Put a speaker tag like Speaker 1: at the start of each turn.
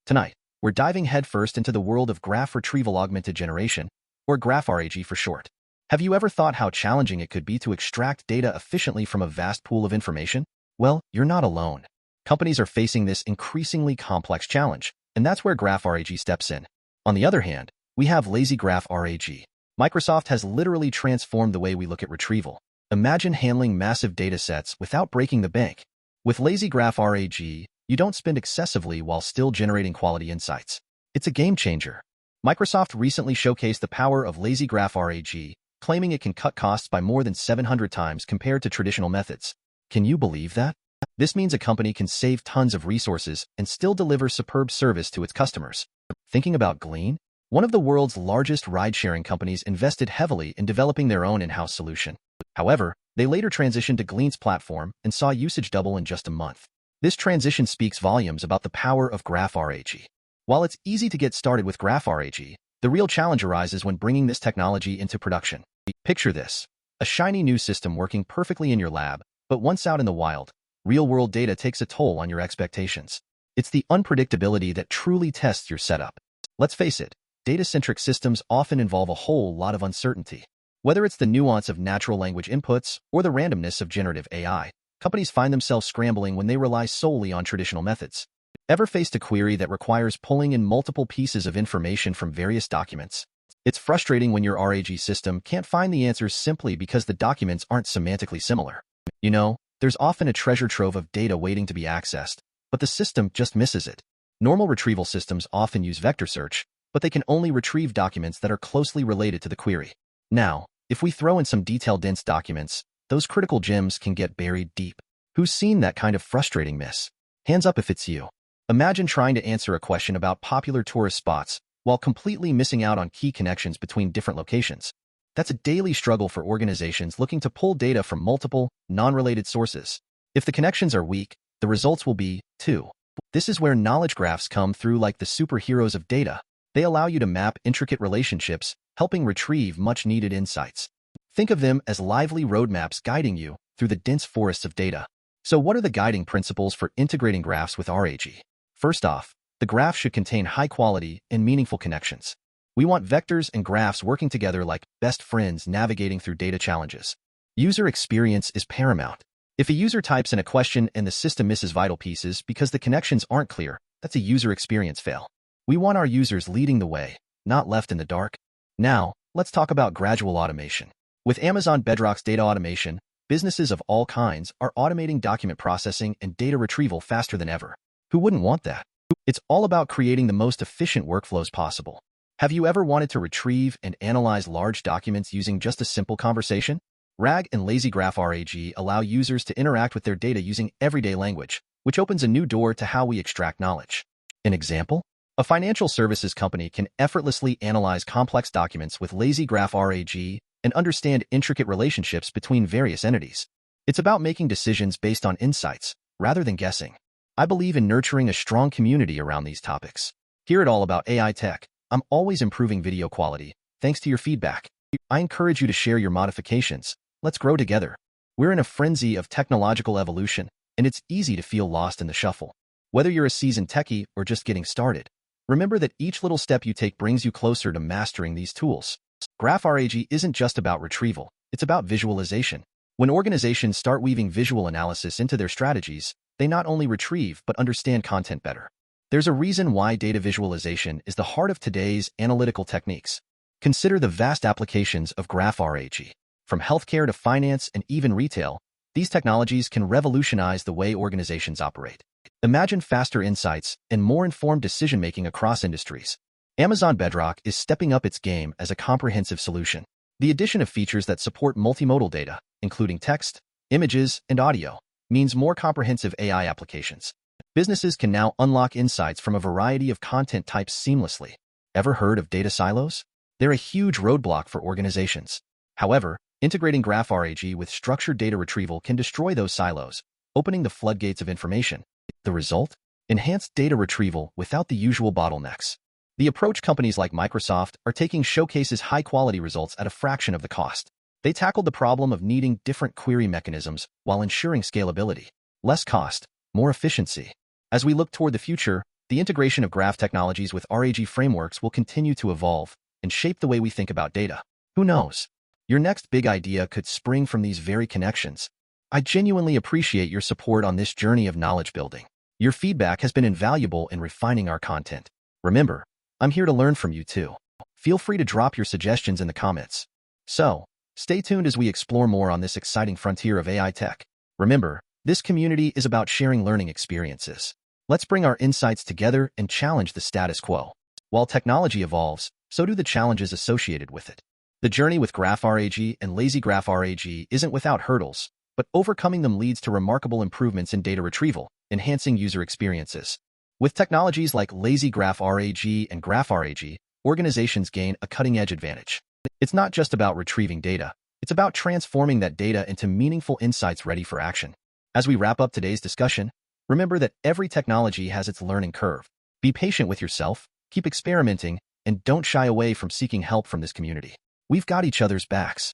Speaker 1: Tonight, we're diving headfirst into the world of graph retrieval-augmented generation, or GraphRAG for short. Have you ever thought how challenging it could be to extract data efficiently from a vast pool of information? Well, you're not alone. Companies are facing this increasingly complex challenge, and that's where GraphRAG steps in. On the other hand, we have LazyGraphRAG. Microsoft has literally transformed the way we look at retrieval. Imagine handling massive data sets without breaking the bank. With LazyGraphRAG, you don't spend excessively while still generating quality insights. It's a game changer. Microsoft recently showcased the power of LazyGraphRAG, claiming it can cut costs by more than 700 times compared to traditional methods. Can you believe that? This means a company can save tons of resources and still deliver superb service to its customers. Thinking about Glean? One of the world's largest ride-sharing companies invested heavily in developing their own in-house solution. However, they later transitioned to Glean's platform and saw usage double in just a month. This transition speaks volumes about the power of GraphRAG. While it's easy to get started with GraphRAG, the real challenge arises when bringing this technology into production. Picture this: a shiny new system working perfectly in your lab, but once out in the wild, real-world data takes a toll on your expectations. It's the unpredictability that truly tests your setup. Let's face it, data-centric systems often involve a whole lot of uncertainty. Whether it's the nuance of natural language inputs or the randomness of generative AI, companies find themselves scrambling when they rely solely on traditional methods. Ever faced a query that requires pulling in multiple pieces of information from various documents? It's frustrating when your RAG system can't find the answers simply because the documents aren't semantically similar. You know, there's often a treasure trove of data waiting to be accessed, but the system just misses it. Normal retrieval systems often use vector search, but they can only retrieve documents that are closely related to the query. Now, if we throw in some detail-dense documents, those critical gems can get buried deep. Who's seen that kind of frustrating miss? Hands up if it's you. Imagine trying to answer a question about popular tourist spots while completely missing out on key connections between different locations. That's a daily struggle for organizations looking to pull data from multiple, non-related sources. If the connections are weak, the results will be, too. This is where knowledge graphs come through like the superheroes of data. They allow you to map intricate relationships, helping retrieve much-needed insights. Think of them as lively roadmaps guiding you through the dense forests of data. So what are the guiding principles for integrating graphs with RAG? First off, the graph should contain high-quality and meaningful connections. We want vectors and graphs working together like best friends navigating through data challenges. User experience is paramount. If a user types in a question and the system misses vital pieces because the connections aren't clear, that's a user experience fail. We want our users leading the way, not left in the dark. Now, let's talk about gradual automation. With Amazon Bedrock's data automation, businesses of all kinds are automating document processing and data retrieval faster than ever. Who wouldn't want that? It's all about creating the most efficient workflows possible. Have you ever wanted to retrieve and analyze large documents using just a simple conversation? RAG and LazyGraphRAG allow users to interact with their data using everyday language, which opens a new door to how we extract knowledge. An example? A financial services company can effortlessly analyze complex documents with LazyGraphRAG and understand intricate relationships between various entities. It's about making decisions based on insights, rather than guessing. I believe in nurturing a strong community around these topics. Here at All About AI Tech, I'm always improving video quality, thanks to your feedback. I encourage you to share your modifications. Let's grow together. We're in a frenzy of technological evolution, and it's easy to feel lost in the shuffle. Whether you're a seasoned techie or just getting started, remember that each little step you take brings you closer to mastering these tools. GraphRAG isn't just about retrieval, it's about visualization. When organizations start weaving visual analysis into their strategies, they not only retrieve but understand content better. There's a reason why data visualization is the heart of today's analytical techniques. Consider the vast applications of GraphRAG. From healthcare to finance and even retail, these technologies can revolutionize the way organizations operate. Imagine faster insights and more informed decision-making across industries. Amazon Bedrock is stepping up its game as a comprehensive solution. The addition of features that support multimodal data, including text, images, and audio, means more comprehensive AI applications. Businesses can now unlock insights from a variety of content types seamlessly. Ever heard of data silos? They're a huge roadblock for organizations. However, integrating GraphRAG with structured data retrieval can destroy those silos, opening the floodgates of information. The result? Enhanced data retrieval without the usual bottlenecks. The approach companies like Microsoft are taking showcases high-quality results at a fraction of the cost. They tackled the problem of needing different query mechanisms while ensuring scalability. Less cost, more efficiency. As we look toward the future, the integration of graph technologies with RAG frameworks will continue to evolve and shape the way we think about data. Who knows? Your next big idea could spring from these very connections. I genuinely appreciate your support on this journey of knowledge building. Your feedback has been invaluable in refining our content. Remember, I'm here to learn from you too. Feel free to drop your suggestions in the comments. So, stay tuned as we explore more on this exciting frontier of AI tech. Remember, this community is about sharing learning experiences. Let's bring our insights together and challenge the status quo. While technology evolves, so do the challenges associated with it. The journey with GraphRAG and LazyGraphRAG isn't without hurdles, but overcoming them leads to remarkable improvements in data retrieval, enhancing user experiences. With technologies like LazyGraphRAG and GraphRAG, organizations gain a cutting-edge advantage. It's not just about retrieving data, it's about transforming that data into meaningful insights ready for action. As we wrap up today's discussion, remember that every technology has its learning curve. Be patient with yourself, keep experimenting, and don't shy away from seeking help from this community. We've got each other's backs.